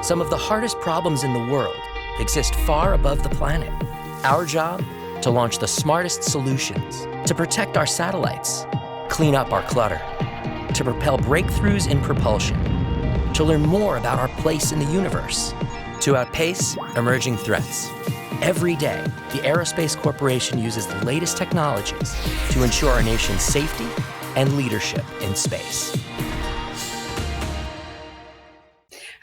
Some of the hardest problems in the world exist far above the planet. Our job? To launch the smartest solutions, to protect our satellites, clean up our clutter, to propel breakthroughs in propulsion, to learn more about our place in the universe, to outpace emerging threats. Every day, the Aerospace Corporation uses the latest technologies to ensure our nation's safety and leadership in space.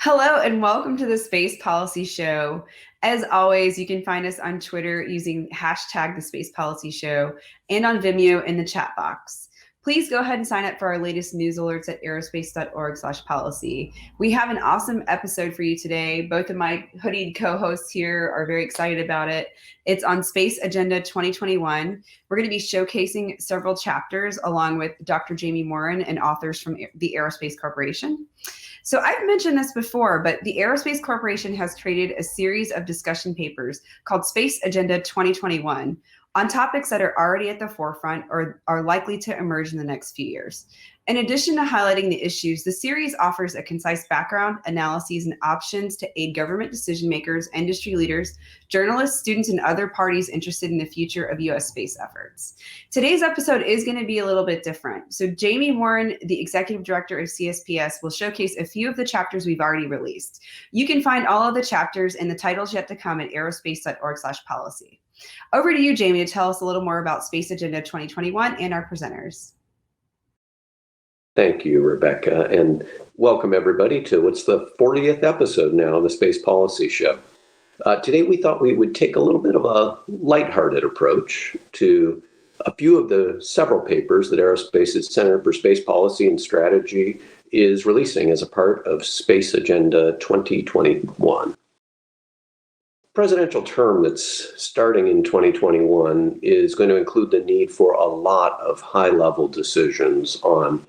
Hello and welcome to the Space Policy Show. As always, you can find us on Twitter using hashtag the Space Policy Show and on Vimeo in the chat box. Please go ahead and sign up for our latest news alerts at aerospace.org/policy. We have an awesome episode for you today. Both of my hoodied co-hosts here are very excited about it. It's on Space Agenda 2021. We're going to be showcasing several chapters along with Dr. Jamie Morin and authors from the Aerospace Corporation. So I've mentioned this before, but the Aerospace Corporation has created a series of discussion papers called Space Agenda 2021 on topics that are already at the forefront or are likely to emerge in the next few years. In addition to highlighting the issues, the series offers a concise background, analyses, and options to aid government decision makers, industry leaders, journalists, students, and other parties interested in the future of U.S. space efforts. Today's episode is going to be a little bit different. So Jamie Morin, the executive director of CSPS, will showcase a few of the chapters we've already released. You can find all of the chapters and the titles yet to come at aerospace.org/policy. Over to you, Jamie, to tell us a little more about Space Agenda 2021 and our presenters. Thank you, Rebecca, and welcome everybody to what's the 40th episode now of the Space Policy Show. Today we thought we would take a little bit of a lighthearted approach to a few of the several papers that Aerospace's Center for Space Policy and Strategy is releasing as a part of Space Agenda 2021. Presidential term that's starting in 2021 is going to include the need for a lot of high-level decisions on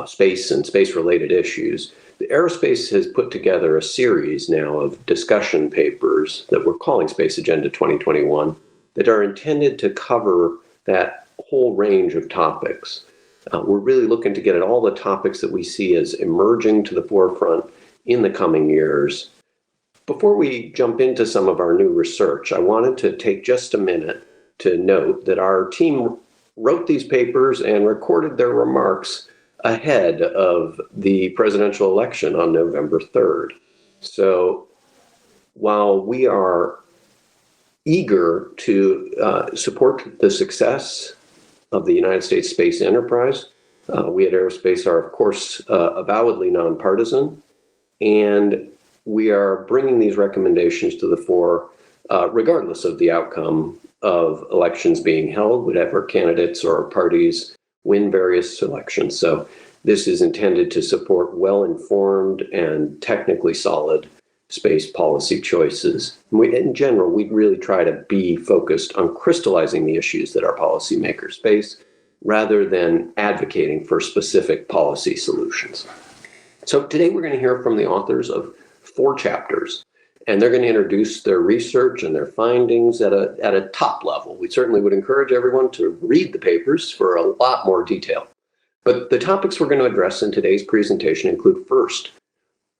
space and space-related issues. The Aerospace has put together a series now of discussion papers that we're calling Space Agenda 2021 that are intended to cover that whole range of topics. We're really looking to get at all the topics that we see as emerging to the forefront in the coming years. Before we jump into some of our new research, I wanted to take just a minute to note that our team wrote these papers and recorded their remarks ahead of the presidential election on November 3rd. So while we are eager to support the success of the United States space enterprise, we at Aerospace are, of course, avowedly nonpartisan, and we are bringing these recommendations to the fore regardless of the outcome of elections being held, whatever candidates or parties win various elections. So this is intended to support well-informed and technically solid space policy choices. In general, we really try to be focused on crystallizing the issues that our policymakers face rather than advocating for specific policy solutions. So today we're going to hear from the authors of 4 chapters, and they're going to introduce their research and their findings at a top level. We certainly would encourage everyone to read the papers for a lot more detail. But the topics we're going to address in today's presentation include, first,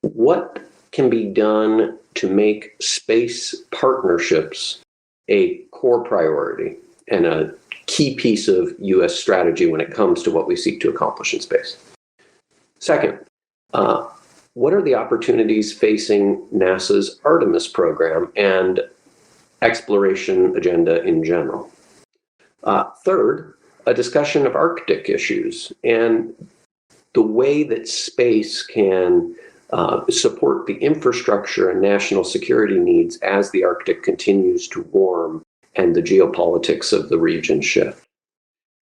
what can be done to make space partnerships a core priority and a key piece of U.S. strategy when it comes to what we seek to accomplish in space. Second, what are the opportunities facing NASA's Artemis program and exploration agenda in general? Third, a discussion of Arctic issues and the way that space can support the infrastructure and national security needs as the Arctic continues to warm and the geopolitics of the region shift.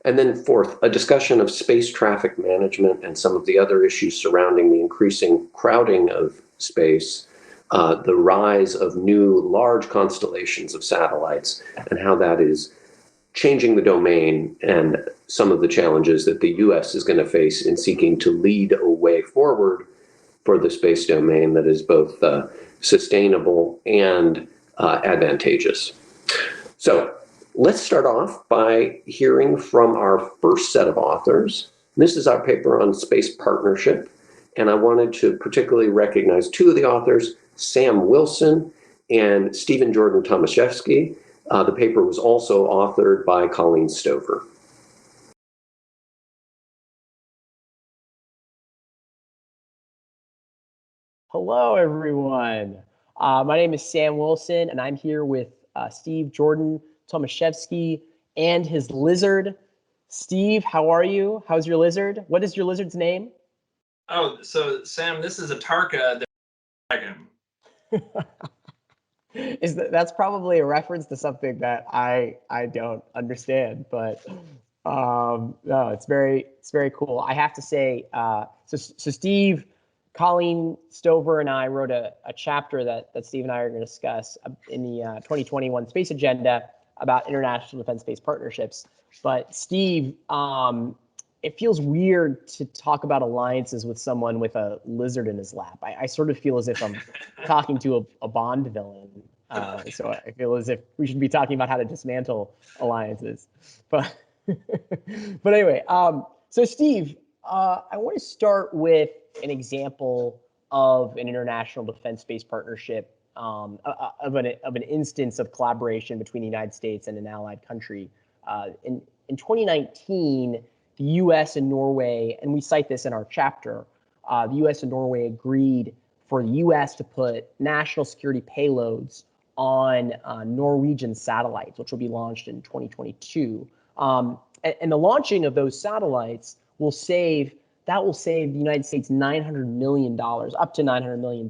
And then fourth, a discussion of space traffic management and some of the other issues surrounding the increasing crowding of space, the rise of new large constellations of satellites, and how that is changing the domain and some of the challenges that the U.S. is going to face in seeking to lead a way forward for the space domain that is both sustainable and advantageous. So let's start off by hearing from our first set of authors. This is our paper on space partnership, And I wanted to particularly recognize two of the authors, Sam Wilson and Stephen Jordan Tomaszewski. The paper was also authored by Colleen Stover. Hello, everyone. My name is Sam Wilson, and I'm here with Steve Jordan Tomaszewski and his lizard. Steve, how are you? How's your lizard? What is your lizard's name? Oh, so Sam, this is a Tarka dragon. That's probably a reference to something that I don't understand, but no, it's very cool. I have to say, so Steve, Colleen Stover, and I wrote a chapter that Steve and I are going to discuss in the 2021 Space Agenda about international defense-based partnerships. But Steve, it feels weird to talk about alliances with someone with a lizard in his lap. I sort of feel as if I'm talking to a Bond villain. So I feel as if we should be talking about how to dismantle alliances. But but anyway, so Steve, I want to start with an example of an international defense-based partnership, of an instance of collaboration between the United States and an allied country. In 2019, the U.S. and Norway, and we cite this in our chapter, the U.S. and Norway agreed for the U.S. to put national security payloads on Norwegian satellites, which will be launched in 2022. And the launching of those satellites will save the United States $900 million, up to $900 million,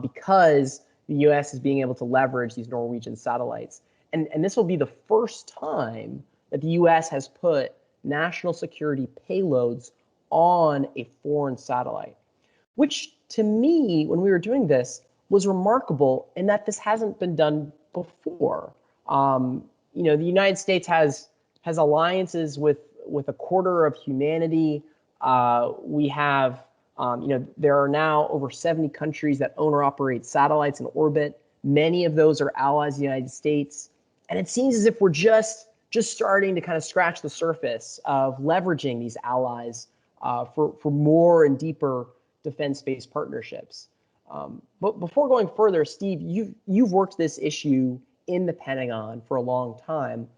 because the U.S. is being able to leverage these Norwegian satellites. And this will be the first time that the U.S. has put national security payloads on a foreign satellite, which to me, when we were doing this, was remarkable in that this hasn't been done before. The United States has alliances with a quarter of humanity. We have, there are now over 70 countries that own or operate satellites in orbit. Many of those are allies of the United States. And it seems as if we're just starting to kind of scratch the surface of leveraging these allies for more and deeper defense-based partnerships. But before going further, Steve, you've worked this issue in the Pentagon for a long time.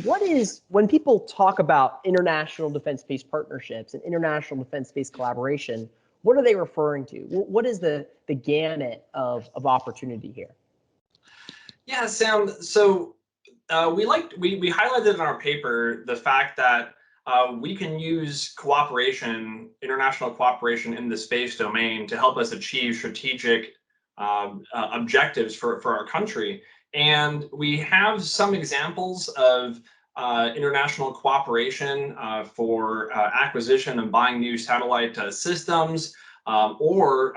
When people talk about international defense-based partnerships and international defense-based collaboration, what are they referring to? What is the gamut of opportunity here? Yeah, Sam. So we highlighted in our paper the fact that we can use cooperation, international cooperation in the space domain to help us achieve strategic objectives for our country. And we have some examples of international cooperation for acquisition and buying new satellite systems or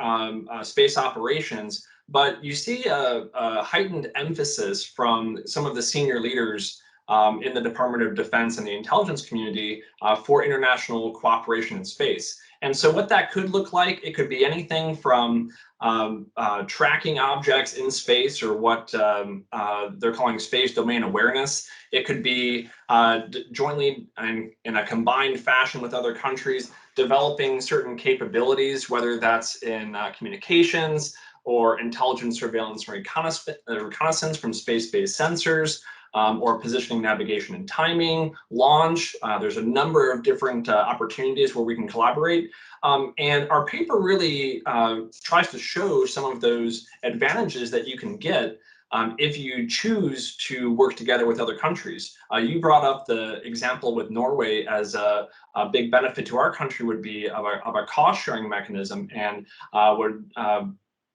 space operations. But you see a heightened emphasis from some of the senior leaders in the Department of Defense and the intelligence community for international cooperation in space. And so what that could look like, it could be anything from tracking objects in space, or what they're calling space domain awareness. It could be jointly and in a combined fashion with other countries, developing certain capabilities, whether that's in communications or intelligence, surveillance, or reconnaissance from space-based sensors, or positioning, navigation, and timing, launch. There's a number of different opportunities where we can collaborate. And our paper really tries to show some of those advantages that you can get if you choose to work together with other countries. You brought up the example with Norway as a big benefit to our country would be of a cost-sharing mechanism, and would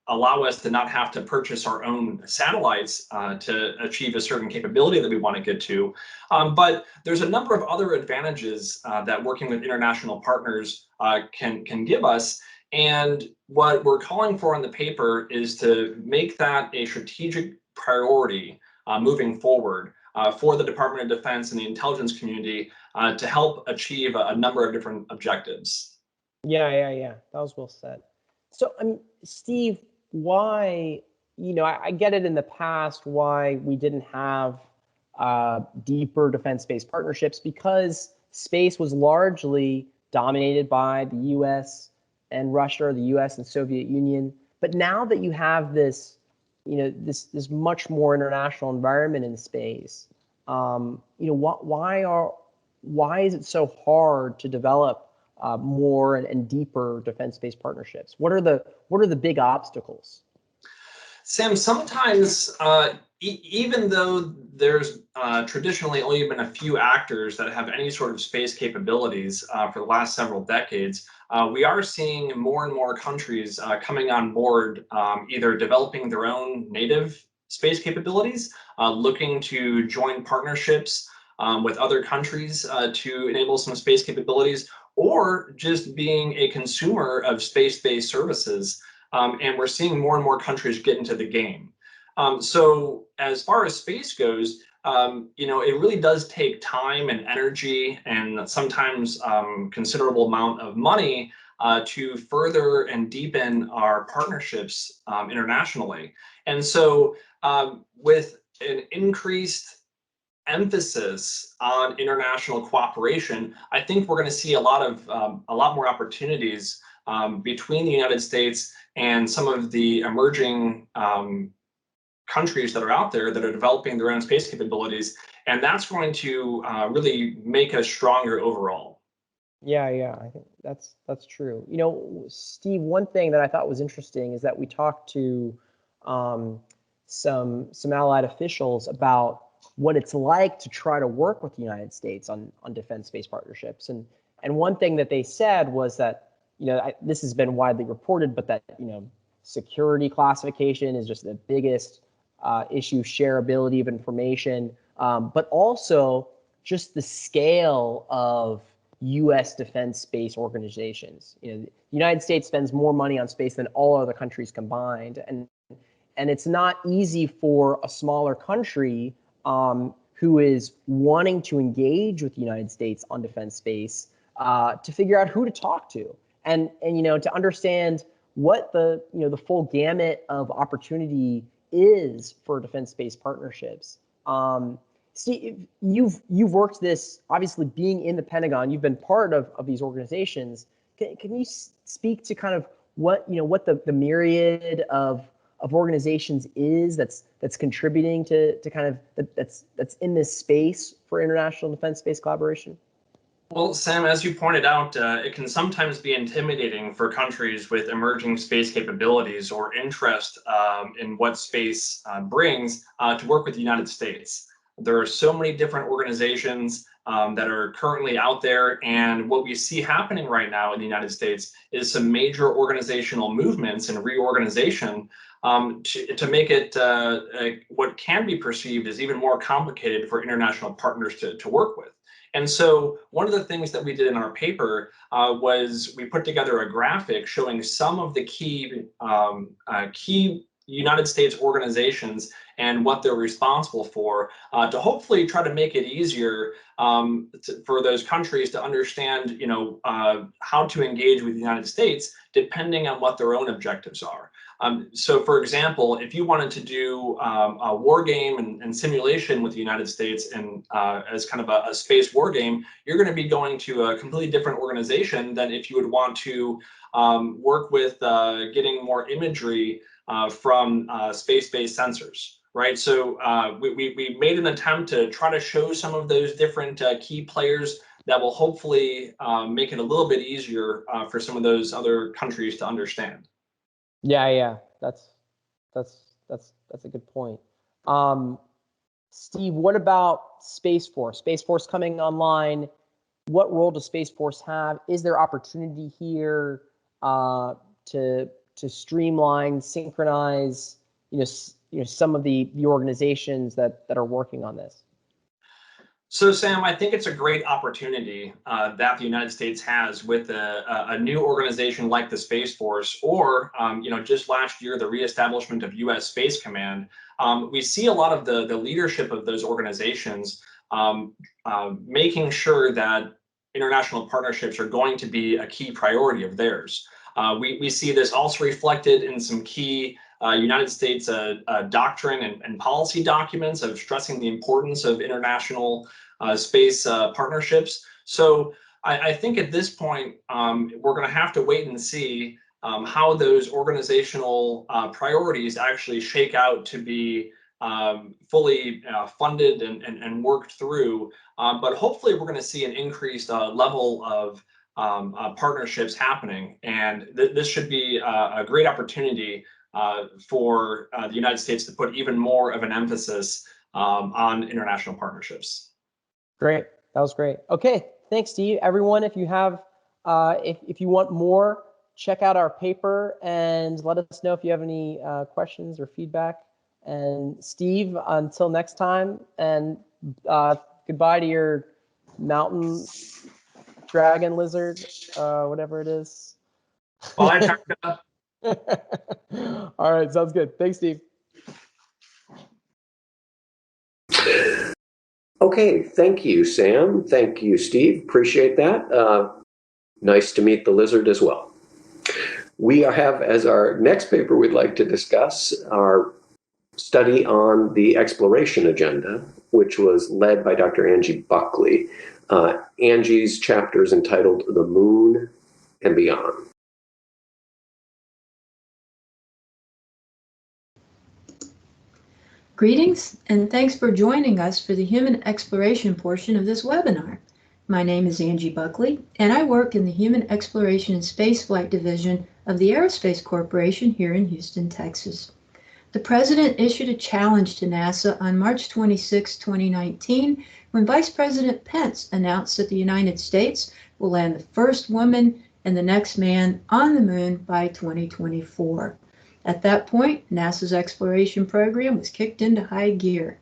allow us to not have to purchase our own satellites to achieve a certain capability that we want to get to. But there's a number of other advantages that working with international partners can give us. And what we're calling for in the paper is to make that a strategic priority moving forward for the Department of Defense and the intelligence community to help achieve a number of different objectives. Yeah. That was well said. So, Steve, why, I get it in the past why we didn't have deeper defense-based partnerships, because space was largely dominated by the US and Russia, the U.S. and Soviet Union. But now that you have this, this much more international environment in space, why is it so hard to develop more and deeper defense-based partnerships? What are the big obstacles? Sam, sometimes even though there's traditionally only been a few actors that have any sort of space capabilities for the last several decades, we are seeing more and more countries coming on board, either developing their own native space capabilities, looking to join partnerships with other countries to enable some space capabilities, or just being a consumer of space-based services. And we're seeing more and more countries get into the game. So as far as space goes, it really does take time and energy and sometimes considerable amount of money to further and deepen our partnerships internationally. And so with an increased emphasis on international cooperation, I think we're going to see a lot more opportunities between the United States and some of the emerging countries that are out there that are developing their own space capabilities, and that's going to really make us stronger overall. Yeah, I think that's true. Steve, one thing that I thought was interesting is that we talked to some allied officials about what it's like to try to work with the United States on defense-based partnerships, and one thing that they said was that this has been widely reported, but that security classification is just the biggest issue, shareability of information, but also just the scale of U.S. defense space organizations. The United States spends more money on space than all other countries combined, and it's not easy for a smaller country who is wanting to engage with the United States on defense space to figure out who to talk to, and to understand what the full gamut of opportunity is for defense-based partnerships. Steve, you've worked this, obviously being in the Pentagon, you've been part of these organizations. Can you speak to kind of what the myriad of organizations is that's contributing to kind of that's in this space for international defense-based collaboration? Well, Sam, as you pointed out, it can sometimes be intimidating for countries with emerging space capabilities or interest in what space brings to work with the United States. There are so many different organizations that are currently out there, and what we see happening right now in the United States is some major organizational movements and reorganization to make it what can be perceived as even more complicated for international partners to work with. And so one of the things that we did in our paper was we put together a graphic showing some of the key United States organizations and what they're responsible for to hopefully try to make it easier for those countries to understand, how to engage with the United States depending on what their own objectives are. So, for example, if you wanted to do a war game and simulation with the United States and as kind of a space war game, you're going to be going to a completely different organization than if you would want to work with getting more imagery from space-based sensors, right? So we made an attempt to try to show some of those different key players that will hopefully make it a little bit easier for some of those other countries to understand. Yeah, that's a good point. Steve, what about Space Force? Space Force coming online. What role does Space Force have? Is there opportunity here to streamline, synchronize, some of the organizations that are working on this? So, Sam, I think it's a great opportunity that the United States has with a new organization like the Space Force, or just last year the reestablishment of U.S. Space Command. We see a lot of the leadership of those organizations making sure that international partnerships are going to be a key priority of theirs. We see this also reflected in some key United States doctrine and policy documents of stressing the importance of international space partnerships. So I think at this point, we're going to have to wait and see how those organizational priorities actually shake out to be fully funded and worked through. But hopefully we're going to see an increased level of partnerships happening. And this should be a great opportunity for the United States to put even more of an emphasis on international partnerships. Great. That was great. Okay. Thanks, Steve. Everyone, if you have, if you want more, check out our paper and let us know if you have any questions or feedback. And Steve, until next time, and goodbye to your mountain dragon lizard, whatever it is. Bye. All right. Sounds good. Thanks, Steve. Okay, thank you, Sam. Thank you, Steve. Appreciate that. Nice to meet the lizard as well. We have as our next paper we'd like to discuss our study on the exploration agenda, which was led by Dr. Angie Buckley. Angie's chapter is entitled The Moon and Beyond. Greetings, and thanks for joining us for the human exploration portion of this webinar. My name is Angie Buckley, and I work in the Human Exploration and Spaceflight Division of the Aerospace Corporation here in Houston, Texas. The President issued a challenge to NASA on March 26, 2019, when Vice President Pence announced that the United States will land the first woman and the next man on the moon by 2024. At that point, NASA's exploration program was kicked into high gear.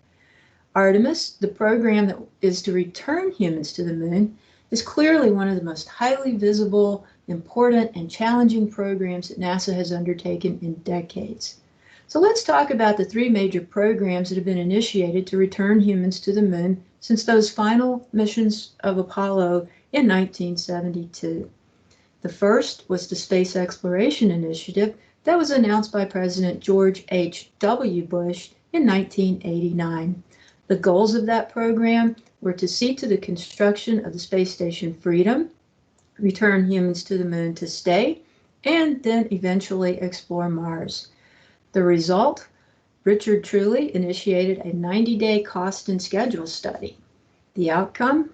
Artemis, the program that is to return humans to the moon, is clearly one of the most highly visible, important, and challenging programs that NASA has undertaken in decades. So let's talk about the three major programs that have been initiated to return humans to the moon since those final missions of Apollo in 1972. The first was the Space Exploration Initiative that was announced by President George H.W. Bush in 1989. The goals of that program were to see to the construction of the space station Freedom, return humans to the moon to stay, and then eventually explore Mars. The result, Richard Truly initiated a 90-day cost and schedule study. The outcome,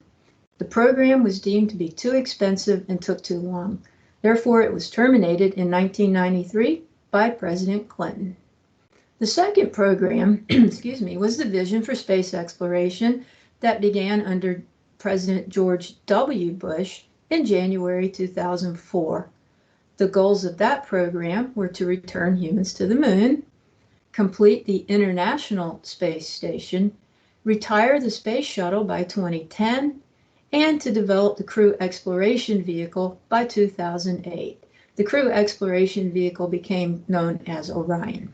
the program was deemed to be too expensive and took too long. Therefore, it was terminated in 1993 by President Clinton. The second program, was the Vision for Space Exploration that began under President George W. Bush in January 2004. The goals of that program were to return humans to the moon, complete the International Space Station, retire the Space Shuttle by 2010, and to develop the Crew Exploration Vehicle by 2008. The Crew Exploration Vehicle became known as Orion.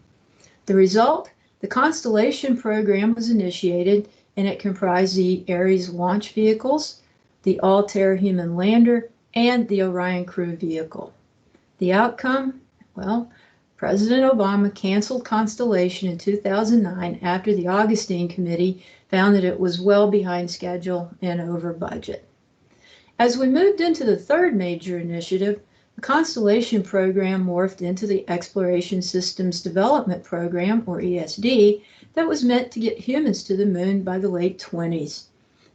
The result, the Constellation program was initiated, and it comprised the Ares launch vehicles, the Altair human lander, and the Orion Crew Vehicle. The outcome, well, President Obama canceled Constellation in 2009 after the Augustine Committee found that it was well behind schedule and over budget. As we moved into the third major initiative, the Constellation program morphed into the Exploration Systems Development Program, or ESD, that was meant to get humans to the moon by the late 20s.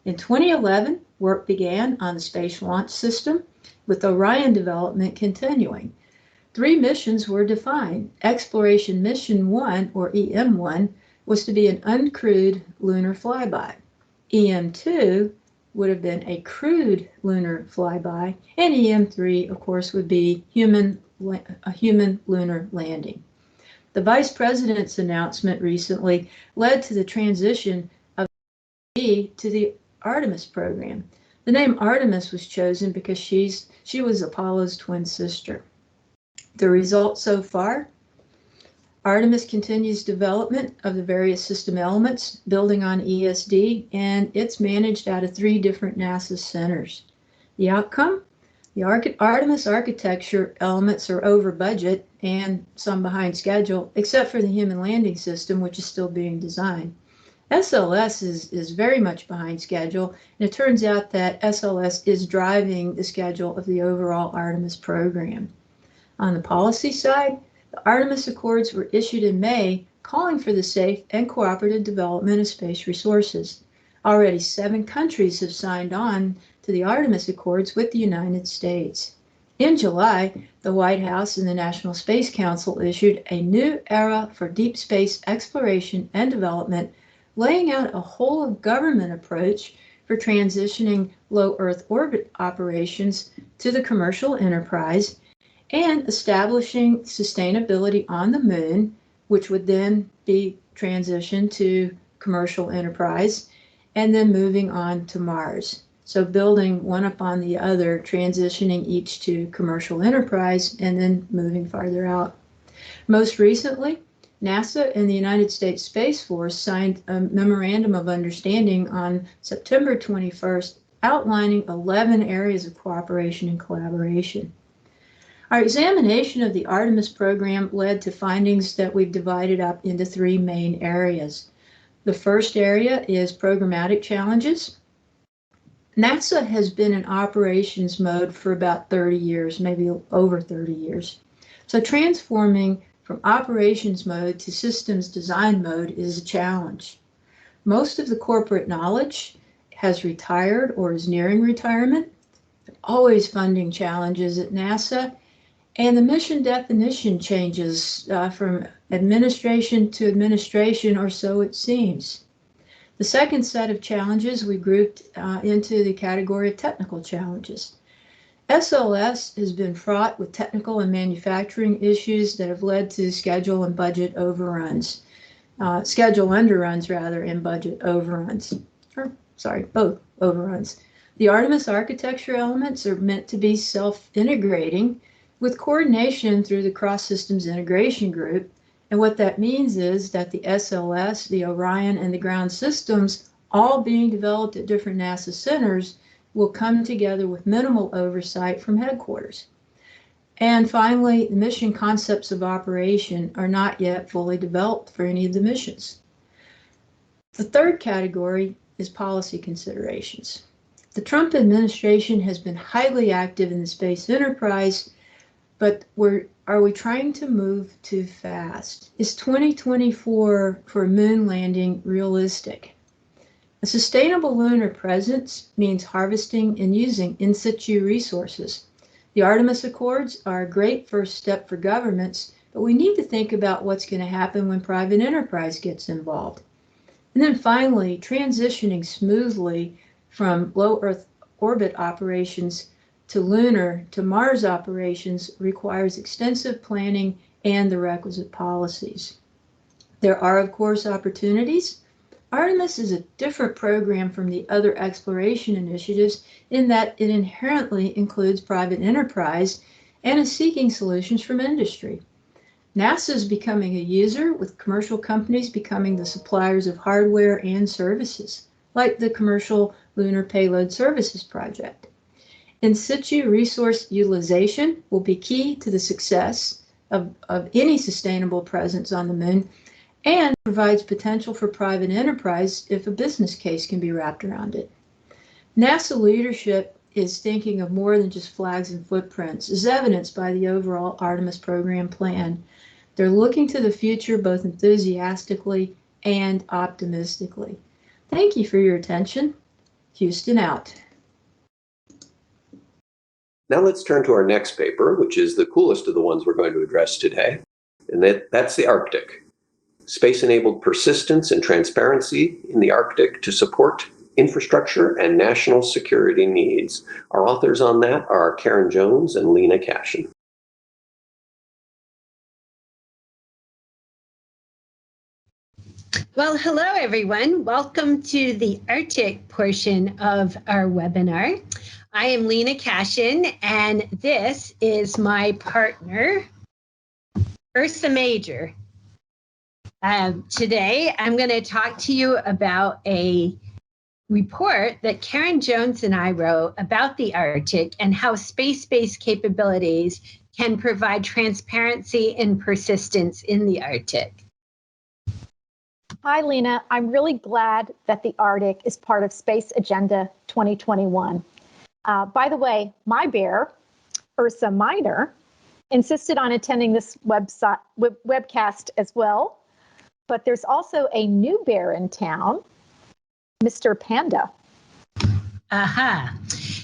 In 2011, work began on the Space Launch System, with Orion development continuing. 3 missions were defined. Exploration Mission 1, or EM1, was to be an uncrewed lunar flyby. EM2 would have been a crewed lunar flyby, and EM3, of course, would be a human lunar landing. The Vice President's announcement recently led to the transition of the to the Artemis program. The name Artemis was chosen because she was Apollo's twin sister. The result so far, Artemis continues development of the various system elements, building on ESD, and it's managed out of 3 different NASA centers. The outcome, the Artemis architecture elements are over budget and some behind schedule, except for the human landing system, which is still being designed. SLS is very much behind schedule, and it turns out that SLS is driving the schedule of the overall Artemis program. On the policy side, the Artemis Accords were issued in May, calling for the safe and cooperative development of space resources. Already 7 countries have signed on to the Artemis Accords with the United States. In July, the White House and the National Space Council issued a new era for deep space exploration and development, laying out a whole-of-government approach for transitioning low Earth orbit operations to the commercial enterprise and establishing sustainability on the moon, which would then be transitioned to commercial enterprise, and then moving on to Mars. So building one upon the other, transitioning each to commercial enterprise, and then moving farther out. Most recently, NASA and the United States Space Force signed a memorandum of understanding on September 21st, outlining 11 areas of cooperation and collaboration. Our examination of the Artemis program led to findings that we've divided up into 3 main areas. The first area is programmatic challenges. NASA has been in operations mode for about 30 years, maybe over 30 years. So transforming from operations mode to systems design mode is a challenge. Most of the corporate knowledge has retired or is nearing retirement, always funding challenges at NASA, and the mission definition changes from administration to administration, or so it seems. The second set of challenges we grouped into the category of technical challenges. SLS has been fraught with technical and manufacturing issues that have led to schedule and budget overruns. Schedule underruns, rather, and budget overruns. Both overruns. The Artemis architecture elements are meant to be self-integrating with coordination through the Cross-Systems Integration Group. And what that means is that the SLS, the Orion, and the ground systems, all being developed at different NASA centers, will come together with minimal oversight from headquarters. And finally, the mission concepts of operation are not yet fully developed for any of the missions. The third category is policy considerations. The Trump administration has been highly active in the space enterprise, but are we trying to move too fast? Is 2024 for a moon landing realistic? A sustainable lunar presence means harvesting and using in situ resources. The Artemis Accords are a great first step for governments, but we need to think about what's going to happen when private enterprise gets involved. And then finally, transitioning smoothly from low Earth orbit operations to lunar to Mars operations requires extensive planning and the requisite policies. There are, of course, opportunities. Artemis is a different program from the other exploration initiatives in that it inherently includes private enterprise and is seeking solutions from industry. NASA is becoming a user, with commercial companies becoming the suppliers of hardware and services, like the Commercial Lunar Payload Services Project. In situ resource utilization will be key to the success of any sustainable presence on the moon, and provides potential for private enterprise if a business case can be wrapped around it. NASA leadership is thinking of more than just flags and footprints, as evidenced by the overall Artemis program plan. They're looking to the future both enthusiastically and optimistically. Thank you for your attention. Houston out. Now let's turn to our next paper, which is the coolest of the ones we're going to address today, and that's the Arctic. Space-enabled persistence and transparency in the Arctic to support infrastructure and national security needs. Our authors on that are Karen Jones and Lena Cashin. Well, hello, everyone. Welcome to the Arctic portion of our webinar. I am Lena Cashin, and this is my partner, Ursa Major. Today, I'm going to talk to you about a report that Karen Jones and I wrote about the Arctic and how space-based capabilities can provide transparency and persistence in the Arctic. Hi, Lena. I'm really glad that the Arctic is part of Space Agenda 2021. By the way, my bear, Ursa Minor, insisted on attending this webcast as well. But there's also a new bear in town, Mr. Panda. Aha.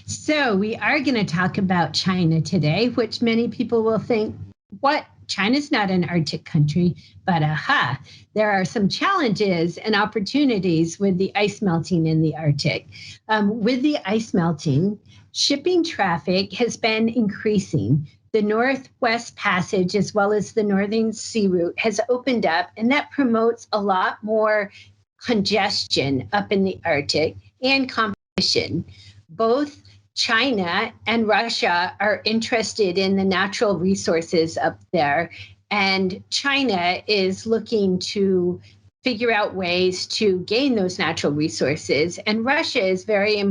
So we are going to talk about China today, which many people will think, what? China's not an Arctic country, but aha, there are some challenges and opportunities with the ice melting in the Arctic. With the ice melting, shipping traffic has been increasing. The Northwest Passage, as well as the Northern Sea Route, has opened up, and that promotes a lot more congestion up in the Arctic and competition. Both China and Russia are interested in the natural resources up there, and China is looking to figure out ways to gain those natural resources, and Russia is very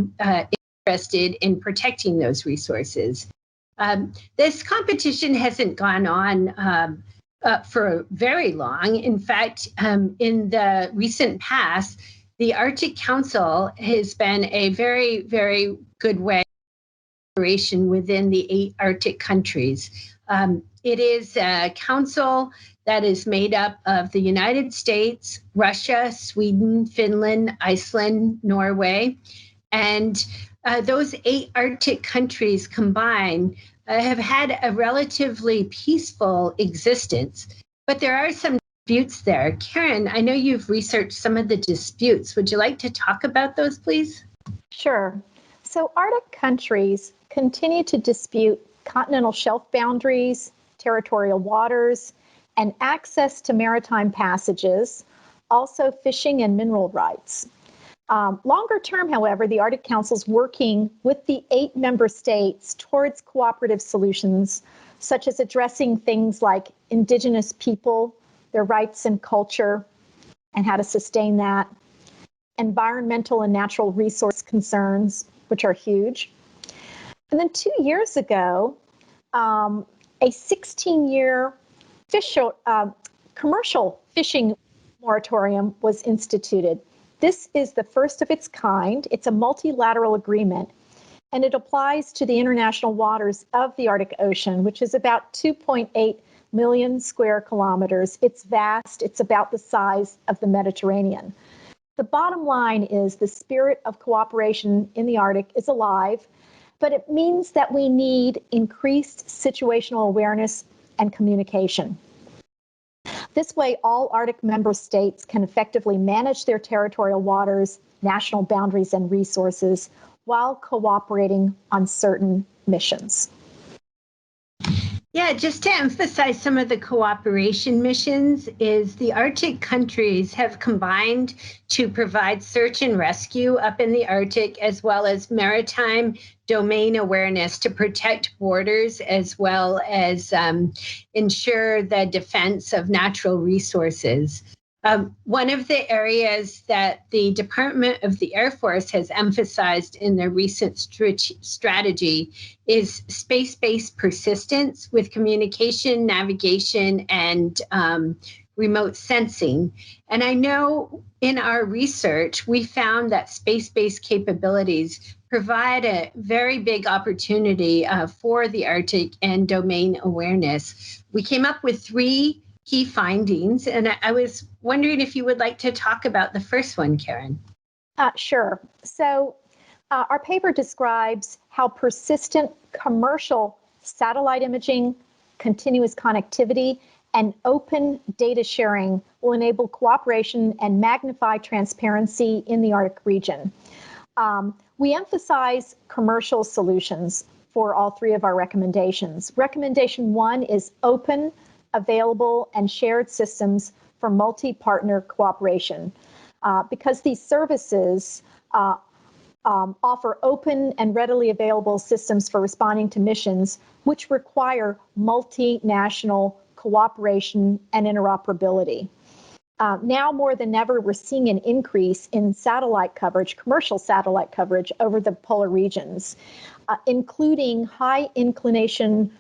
interested in protecting those resources. This competition hasn't gone on for very long. In fact, in the recent past, the Arctic Council has been a very, very good way within the 8 Arctic countries. It is a council that is made up of the United States, Russia, Sweden, Finland, Iceland, Norway, and those 8 Arctic countries combined have had a relatively peaceful existence, but there are some disputes there. Karen, I know you've researched some of the disputes. Would you like to talk about those, please? Sure. So Arctic countries continue to dispute continental shelf boundaries, territorial waters, and access to maritime passages, also fishing and mineral rights. Longer term, however, the Arctic Council is working with the 8 member states towards cooperative solutions, such as addressing things like indigenous people, their rights and culture, and how to sustain that, environmental and natural resource concerns, which are huge. And then 2 years ago, a 16-year commercial fishing moratorium was instituted. This is the first of its kind. It's a multilateral agreement, and it applies to the international waters of the Arctic Ocean, which is about 2.8 million square kilometers. It's vast. It's about the size of the Mediterranean. The bottom line is the spirit of cooperation in the Arctic is alive, but it means that we need increased situational awareness and communication. This way, all Arctic member states can effectively manage their territorial waters, national boundaries, and resources while cooperating on certain missions. Yeah, just to emphasize some of the cooperation missions is the Arctic countries have combined to provide search and rescue up in the Arctic, as well as maritime domain awareness to protect borders, as well as ensure the defense of natural resources. One of the areas that the Department of the Air Force has emphasized in their recent strategy is space-based persistence with communication, navigation, and remote sensing. And I know in our research, we found that space-based capabilities provide a very big opportunity for the Arctic and domain awareness. We came up with 3 key findings, and I was wondering if you would like to talk about the first one, Karen. Sure. So our paper describes how persistent commercial satellite imaging, continuous connectivity, and open data sharing will enable cooperation and magnify transparency in the Arctic region. We emphasize commercial solutions for all 3 of our recommendations. Recommendation 1 is open, available, and shared systems for multi-partner cooperation. Because these services offer open and readily available systems for responding to missions, which require multinational cooperation and interoperability. Now more than ever, we're seeing an increase in satellite coverage, commercial satellite coverage over the polar regions, including high inclination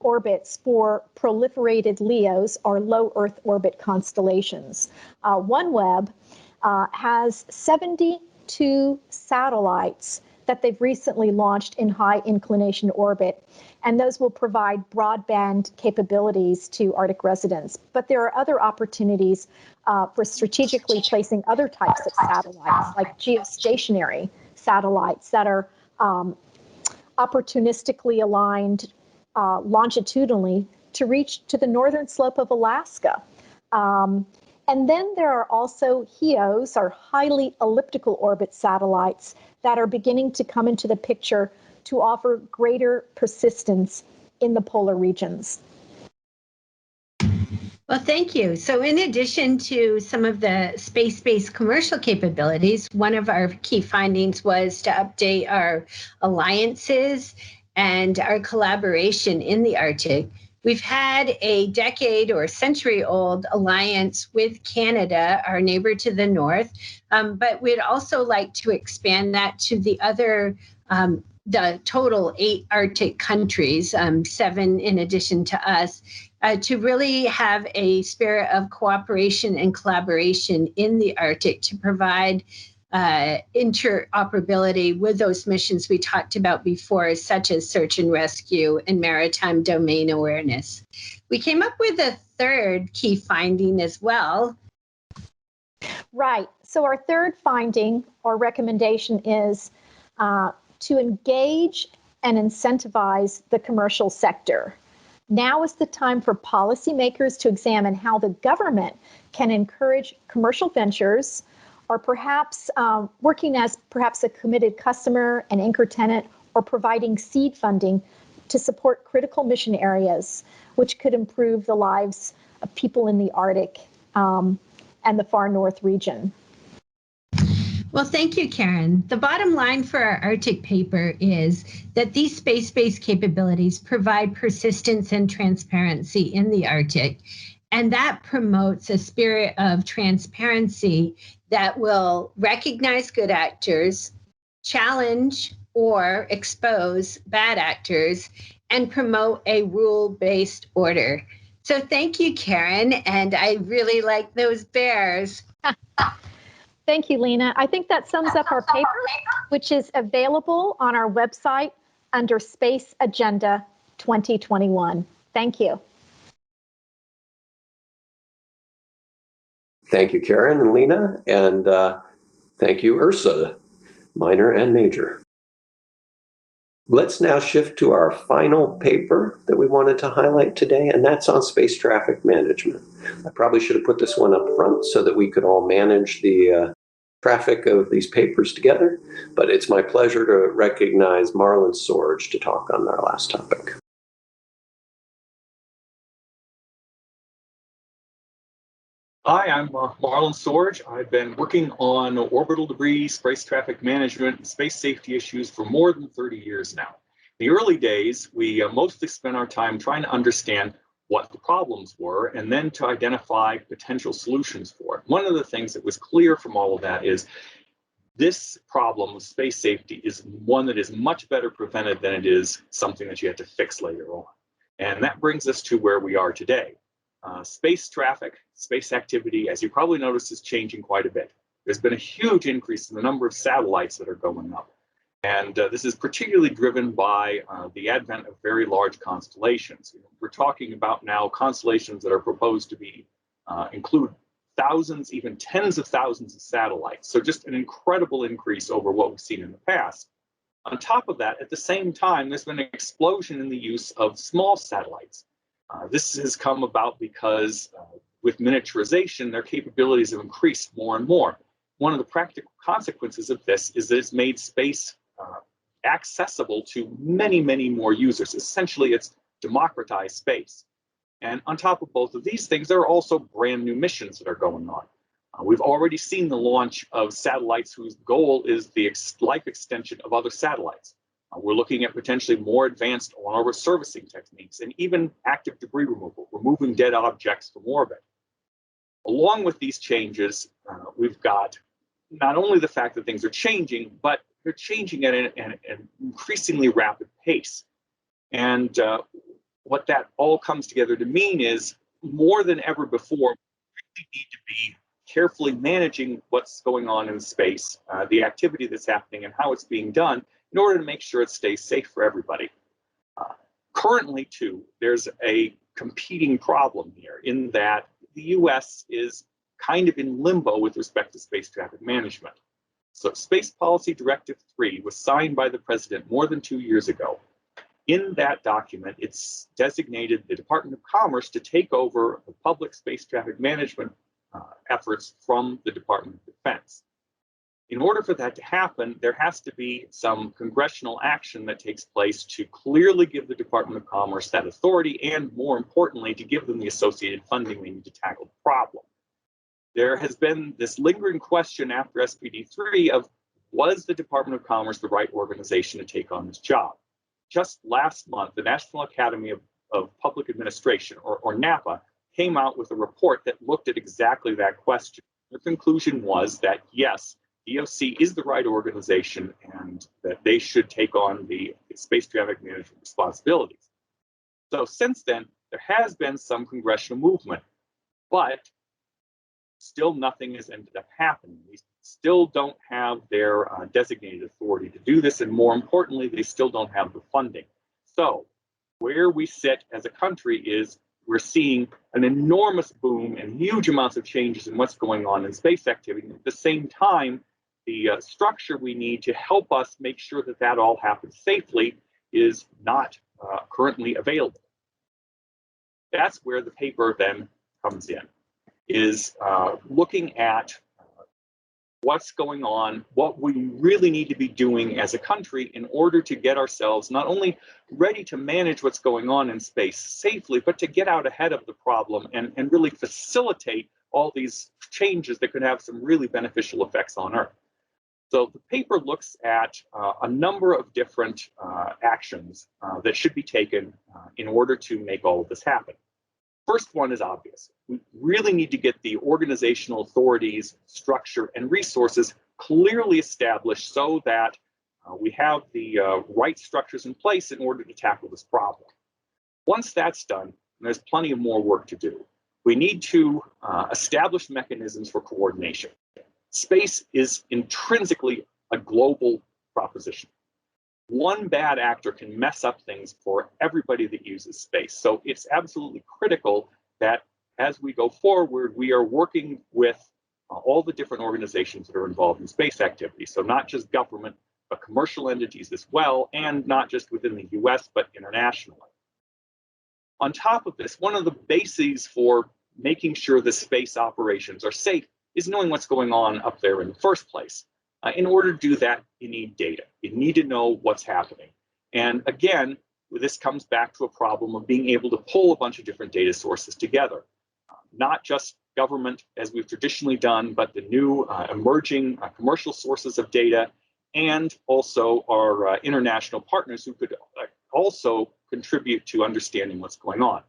orbits for proliferated LEOs, or low Earth orbit constellations. OneWeb has 72 satellites that they've recently launched in high inclination orbit, and those will provide broadband capabilities to Arctic residents. But there are other opportunities for strategically placing other types of satellites, like geostationary satellites that are opportunistically aligned longitudinally to reach to the northern slope of Alaska. And then there are also HEOs, or highly elliptical orbit satellites, that are beginning to come into the picture to offer greater persistence in the polar regions. Well, thank you. So in addition to some of the space-based commercial capabilities, one of our key findings was to update our alliances and our collaboration in the Arctic. We've had a decade or century-old alliance with Canada, our neighbor to the north, but we'd also like to expand that to the other, the total 8 Arctic countries, 7 in addition to us, to really have a spirit of cooperation and collaboration in the Arctic to provide interoperability with those missions we talked about before, such as search and rescue and maritime domain awareness. We came up with a third key finding as well. Right. So our third finding or recommendation is to engage and incentivize the commercial sector. Now is the time for policymakers to examine how the government can encourage commercial ventures, or perhaps working as perhaps a committed customer, an anchor tenant, or providing seed funding to support critical mission areas, which could improve the lives of people in the Arctic and the far north region. Well, thank you, Karen. The bottom line for our Arctic paper is that these space-based capabilities provide persistence and transparency in the Arctic, and that promotes a spirit of transparency that will recognize good actors, challenge or expose bad actors, and promote a rule-based order. So thank you, Karen, and I really like those bears. Thank you, Lena. I think that sums up our paper, which is available on our website under Space Agenda 2021. Thank you. Thank you, Karen and Lena, and thank you, Ursa, minor and major. Let's now shift to our final paper that we wanted to highlight today, and that's on space traffic management. I probably should have put this one up front so that we could all manage the traffic of these papers together, but it's my pleasure to recognize Marlon Sorge to talk on our last topic. Hi, I'm Marlon Sorge. I've been working on orbital debris, space traffic management, and space safety issues for more than 30 years now. In the early days, we mostly spent our time trying to understand what the problems were and then to identify potential solutions for it. One of the things that was clear from all of that is this problem of space safety is one that is much better prevented than it is something that you have to fix later on. And that brings us to where we are today. Space traffic, space activity, as you probably noticed, is changing quite a bit. There's been a huge increase in the number of satellites that are going up. And this is particularly driven by the advent of very large constellations. We're talking about now constellations that are proposed to be include thousands, even tens of thousands of satellites. So just an incredible increase over what we've seen in the past. On top of that, at the same time, there's been an explosion in the use of small satellites. This has come about because with miniaturization, their capabilities have increased more and more. One of the practical consequences of this is that it's made space accessible to many, many more users. Essentially, it's democratized space. And on top of both of these things, there are also brand new missions that are going on. We've already seen the launch of satellites whose goal is the life extension of other satellites. We're looking at potentially more advanced on-orbit servicing techniques and even active debris removal, removing dead objects from orbit. Along with these changes, we've got not only the fact that things are changing, but they're changing at an increasingly rapid pace. And what that all comes together to mean is, more than ever before, we need to be carefully managing what's going on in space, the activity that's happening and how it's being done, in order to make sure it stays safe for everybody. Currently, too, there's a competing problem here in that the US is kind of in limbo with respect to space traffic management. So Space Policy Directive 3 was signed by the president more than 2 years ago. In that document, it's designated the Department of Commerce to take over the public space traffic management efforts from the Department of Defense. In order for that to happen, there has to be some congressional action that takes place to clearly give the Department of Commerce that authority, and more importantly, to give them the associated funding they need to tackle the problem. There has been this lingering question after SPD3 of, was the Department of Commerce the right organization to take on this job? Just last month, the National Academy of Public Administration, or NAPA, came out with a report that looked at exactly that question. The conclusion was that, yes, DOC is the right organization and that they should take on the space traffic management responsibilities. So since then, there has been some congressional movement, but still nothing has ended up happening. We still don't have their designated authority to do this, and more importantly, they still don't have the funding. So where we sit as a country is we're seeing an enormous boom and huge amounts of changes in what's going on in space activity. At the same time, the structure we need to help us make sure that that all happens safely is not currently available. That's where the paper then comes in, is looking at what's going on, what we really need to be doing as a country in order to get ourselves not only ready to manage what's going on in space safely, but to get out ahead of the problem and really facilitate all these changes that could have some really beneficial effects on Earth. So the paper looks at a number of different actions that should be taken in order to make all of this happen. First one is obvious. We really need to get the organizational authorities, structure, and resources clearly established so that we have the right structures in place in order to tackle this problem. Once that's done, there's plenty of more work to do. We need to establish mechanisms for coordination. Space is intrinsically a global proposition. One bad actor can mess up things for everybody that uses space. So it's absolutely critical that as we go forward, we are working with all the different organizations that are involved in space activity. So not just government, but commercial entities as well, and not just within the US, but internationally. On top of this, one of the bases for making sure the space operations are safe is knowing what's going on up there in the first place. In order to do that, you need data. You need to know what's happening. And again, this comes back to a problem of being able to pull a bunch of different data sources together. Not just government, as we've traditionally done, but the new emerging commercial sources of data, and also our international partners who could also contribute to understanding what's going on.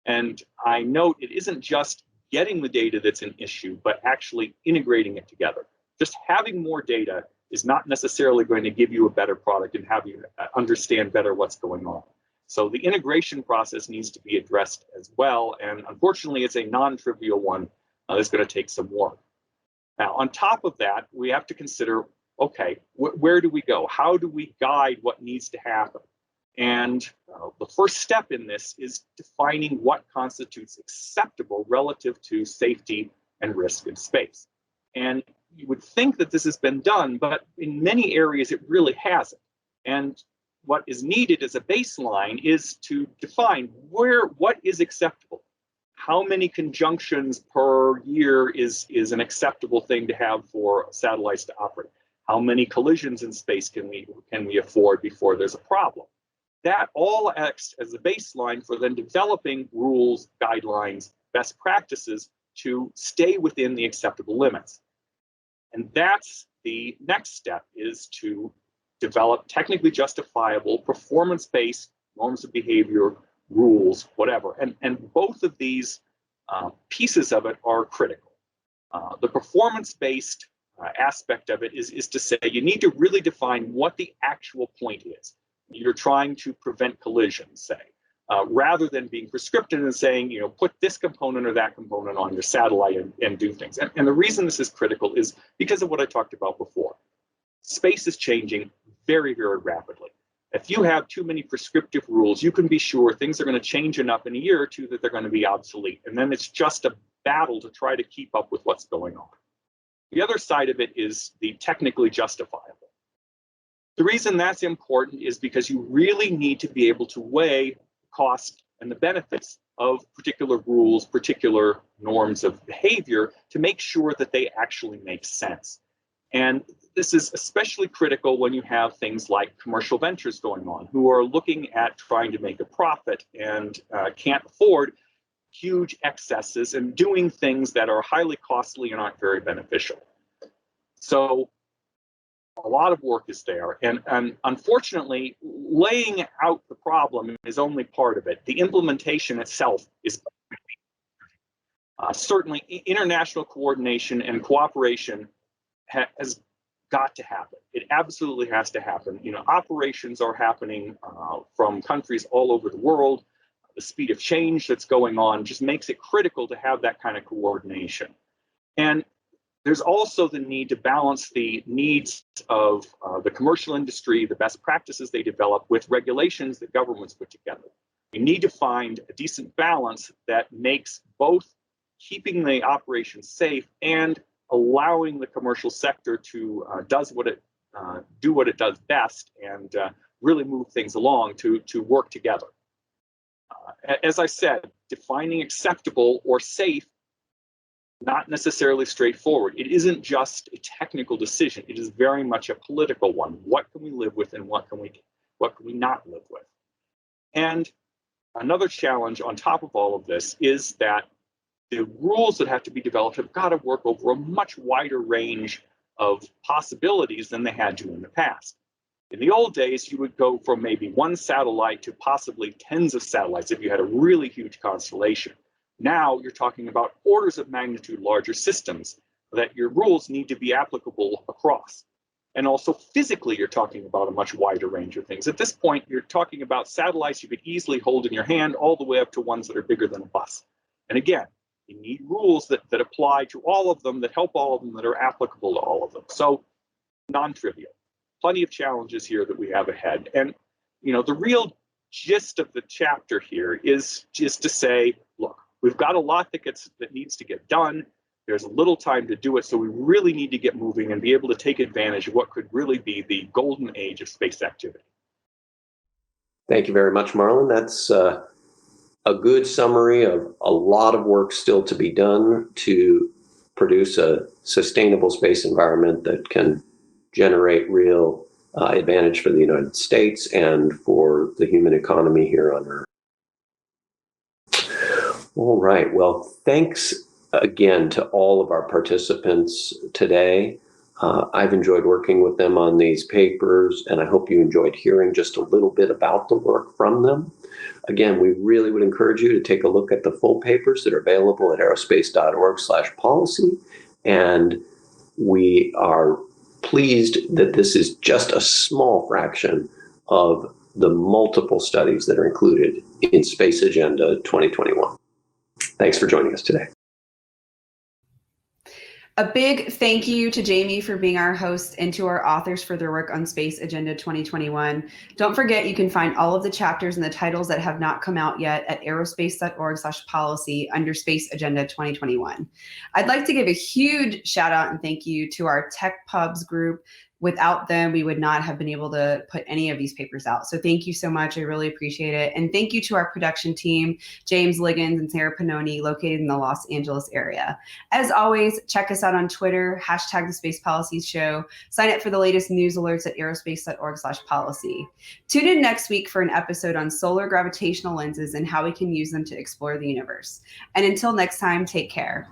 And I note it isn't just getting the data that's an issue, but actually integrating it together. Just having more data is not necessarily going to give you a better product and have you understand better what's going on. So the integration process needs to be addressed as well. And unfortunately, it's a non-trivial one that's going to take some work. Now, on top of that, we have to consider, okay, where do we go? How do we guide what needs to happen? And the first step in this is defining what constitutes acceptable relative to safety and risk in space. And you would think that this has been done, but in many areas it really hasn't. And what is needed as a baseline is to define what is acceptable. How many conjunctions per year is an acceptable thing to have for satellites to operate? How many collisions in space can we afford before there's a problem? That all acts as a baseline for then developing rules, guidelines, best practices to stay within the acceptable limits. And that's the next step, is to develop technically justifiable, performance-based norms of behavior, rules, whatever. And both of these pieces of it are critical. The performance-based aspect of it is to say you need to really define what the actual point is. You're trying to prevent collisions, say. rather than being prescriptive and saying, put this component or that component on your satellite and do things. And the reason this is critical is because of what I talked about before. Space is changing very, very rapidly. If you have too many prescriptive rules, you can be sure things are going to change enough in a year or two that they're going to be obsolete. And then it's just a battle to try to keep up with what's going on. The other side of it is the technically justifiable. The reason that's important is because you really need to be able to weigh cost and the benefits of particular rules, particular norms of behavior to make sure that they actually make sense. And this is especially critical when you have things like commercial ventures going on, who are looking at trying to make a profit and can't afford huge excesses and doing things that are highly costly and aren't very beneficial. So a lot of work is there. And unfortunately, laying out the problem is only part of it. The implementation itself is certainly international coordination and cooperation has got to happen. It absolutely has to happen. Operations are happening from countries all over the world. The speed of change that's going on just makes it critical to have that kind of coordination. And there's also the need to balance the needs of the commercial industry, the best practices they develop, with regulations that governments put together. You need to find a decent balance that makes both keeping the operation safe and allowing the commercial sector to do what it does best and really move things along to work together. As I said, defining acceptable or safe, not necessarily straightforward. It isn't just a technical decision. It is very much a political one. What can we live with and what can we not live with? And another challenge on top of all of this is that the rules that have to be developed have got to work over a much wider range of possibilities than they had to in the past. In the old days, you would go from maybe one satellite to possibly tens of satellites if you had a really huge constellation. Now you're talking about orders of magnitude larger systems that your rules need to be applicable across. And also physically, you're talking about a much wider range of things. At this point, you're talking about satellites you could easily hold in your hand all the way up to ones that are bigger than a bus. And again, you need rules that apply to all of them, that help all of them, that are applicable to all of them. So non-trivial. Plenty of challenges here that we have ahead. And the real gist of the chapter here is just to say, look, we've got a lot that needs to get done. There's a little time to do it, so we really need to get moving and be able to take advantage of what could really be the golden age of space activity. Thank you very much, Marlon. That's a good summary of a lot of work still to be done to produce a sustainable space environment that can generate real advantage for the United States and for the human economy here on Earth. All right. Well, thanks again to all of our participants today. I've enjoyed working with them on these papers, and I hope you enjoyed hearing just a little bit about the work from them. Again, we really would encourage you to take a look at the full papers that are available at aerospace.org/policy. And we are pleased that this is just a small fraction of the multiple studies that are included in Space Agenda 2021. Thanks for joining us today. A big thank you to Jamie for being our host and to our authors for their work on Space Agenda 2021. Don't forget, you can find all of the chapters and the titles that have not come out yet at aerospace.org/policy under Space Agenda 2021. I'd like to give a huge shout out and thank you to our Tech Pubs group. Without them, we would not have been able to put any of these papers out. So thank you so much. I really appreciate it. And thank you to our production team, James Liggins and Sarah Pannoni, located in the Los Angeles area. As always, check us out on Twitter, hashtag the Space Policies Show. Sign up for the latest news alerts at aerospace.org/policy. Tune in next week for an episode on solar gravitational lenses and how we can use them to explore the universe. And until next time, take care.